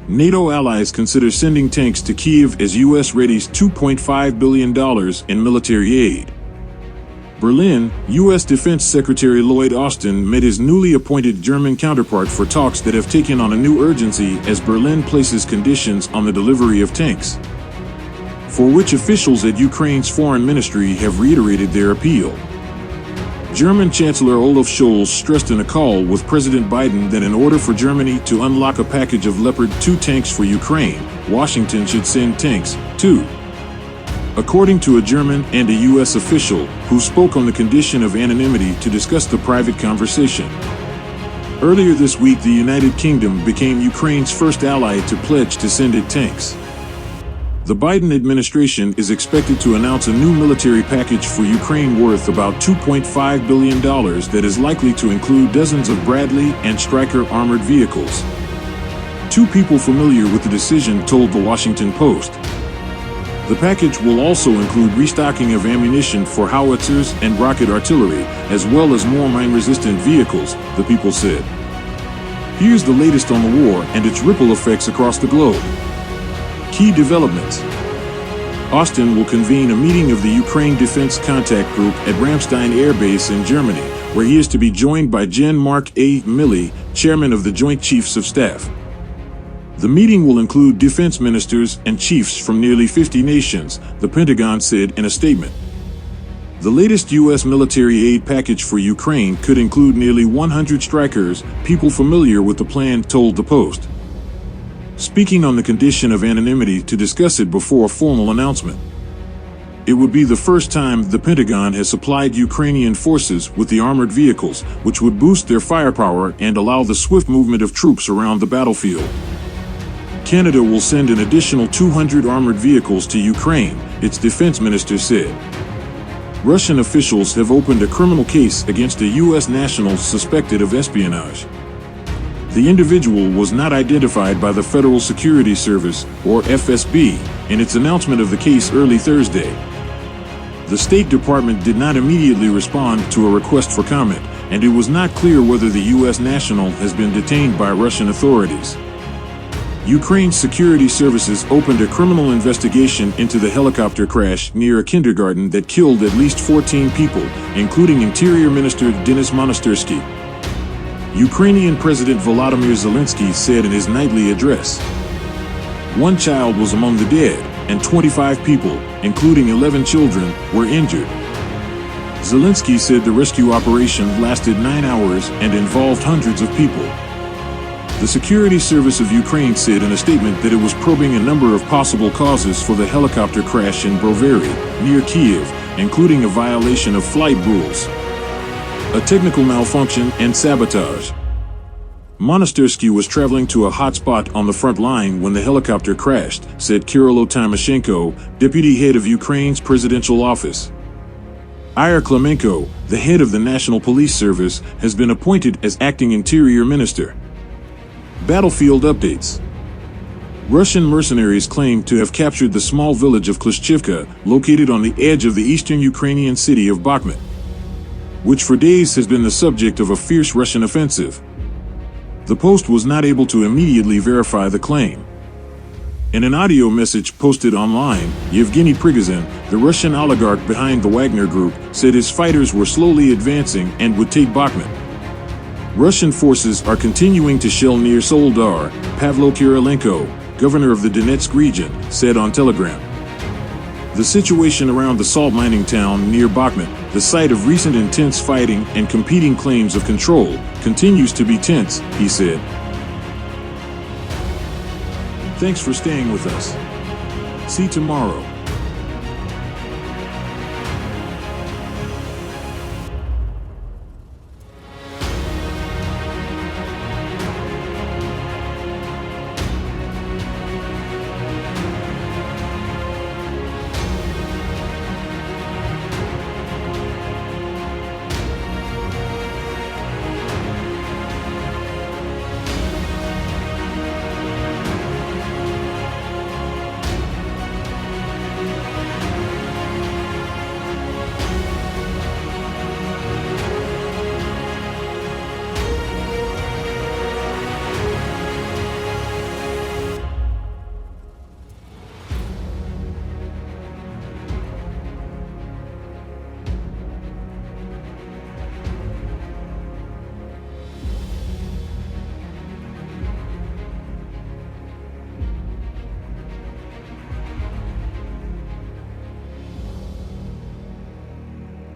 NATO allies consider sending tanks to Kyiv as U.S. readies $2.5 billion in military aid. Berlin, U.S. Defense Secretary Lloyd Austin met his newly appointed German counterpart for talks that have taken on a new urgency as Berlin places conditions on the delivery of tanks, for which officials at Ukraine's foreign ministry have reiterated their appeal. German Chancellor Olaf Scholz stressed in a call with President Biden that in order for Germany to unlock a package of Leopard 2 tanks for Ukraine, Washington should send tanks, too. According to a German and a U.S. official who spoke on the condition of anonymity to discuss the private conversation. Earlier this week, the United Kingdom became Ukraine's first ally to pledge to send it tanks. The Biden administration is expected to announce a new military package for Ukraine worth about $2.5 billion that is likely to include dozens of Bradley and Stryker armored vehicles. Two people familiar with the decision told the Washington Post. The package will also include restocking of ammunition for howitzers and rocket artillery, as well as more mine-resistant vehicles, the people said. Here's the latest on the war and its ripple effects across the globe. Key developments. Austin will convene a meeting of the Ukraine Defense Contact Group at Ramstein Air Base in Germany, where he is to be joined by Jean-Marc A. Milley, chairman of the Joint Chiefs of Staff. The meeting will include defense ministers and chiefs from nearly 50 nations, the Pentagon said in a statement. The latest U.S. military aid package for Ukraine could include nearly 100 Strykers, people familiar with the plan told the Post, speaking on the condition of anonymity to discuss it before a formal announcement. It would be the first time the Pentagon has supplied Ukrainian forces with the armored vehicles, which would boost their firepower and allow the swift movement of troops around the battlefield. Canada will send an additional 200 armored vehicles to Ukraine, its defense minister said. Russian officials have opened a criminal case against a U.S. national suspected of espionage. The individual was not identified by the Federal Security Service, or FSB, in its announcement of the case early Thursday. The State Department did not immediately respond to a request for comment, and it was not clear whether the U.S. national has been detained by Russian authorities. Ukraine's security services opened a criminal investigation into the helicopter crash near a kindergarten that killed at least 14 people, including Interior Minister Denis Monastyrsky. Ukrainian President Volodymyr Zelensky said in his nightly address, "One child was among the dead, and 25 people, including 11 children, were injured." Zelensky said the rescue operation lasted 9 hours and involved hundreds of people. The Security Service of Ukraine said in a statement that it was probing a number of possible causes for the helicopter crash in Brovary, near Kyiv, including a violation of flight rules, a technical malfunction, and sabotage. Monastyrsky was traveling to a hotspot on the front line when the helicopter crashed, said Kyrylo Tymoshenko, deputy head of Ukraine's presidential office. Ihor Klimenko, the head of the National Police Service, has been appointed as acting interior minister. Battlefield updates. Russian mercenaries claim to have captured the small village of Klishchivka, located on the edge of the eastern Ukrainian city of Bakhmut, which for days has been the subject of a fierce Russian offensive. The Post was not able to immediately verify the claim. In an audio message posted online, Yevgeny Prigozhin, the Russian oligarch behind the Wagner Group, said his fighters were slowly advancing and would take Bakhmut. Russian forces are continuing to shell near Soledar, Pavlo Kyrylenko, governor of the Donetsk region, said on Telegram. The situation around the salt mining town near Bakhmut, the site of recent intense fighting and competing claims of control, continues to be tense, he said. Thanks for staying with us. See you tomorrow.